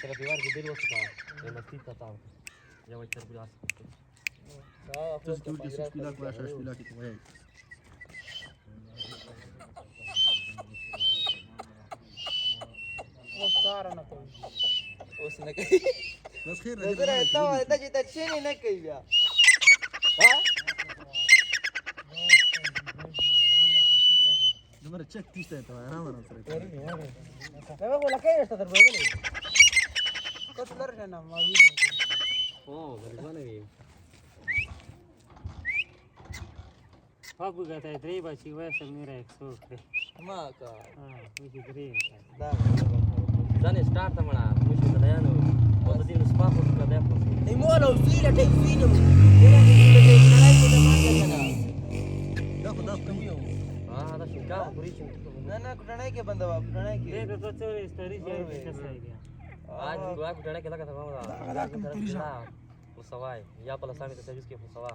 مثلا في ورقه دير وسطها لما تيتا طعم يا ويتر بالعسل تزكي ودي سبيلاك ولا شاش بيلاك تبغي وصار انا کوي اوس نه کوي بس خير نظر ته ته چې تشینی نه کوي بیا ها دمر تشك تيشتا انت انا ما نصرت دا ولا کوي است در بغل کته لرنه نه ما ویډیو او غریبانه وي Fagu gata treba ci vesa mira exotre. ما کا Uji green. دا ځان سٹارټ مړه مشو ته یانو او د دې سپا په څه ده په ایمولا وسیله ټیک وینم داخل ها دا شکا پوری چې نه نه کټړای کې بندا وا کټړای کې Deka ko chore story je kasa idea. आज दुआ کو ډړه کې لګا ته ما دا وسوای یا په لسامي ته سرویس کې وسوا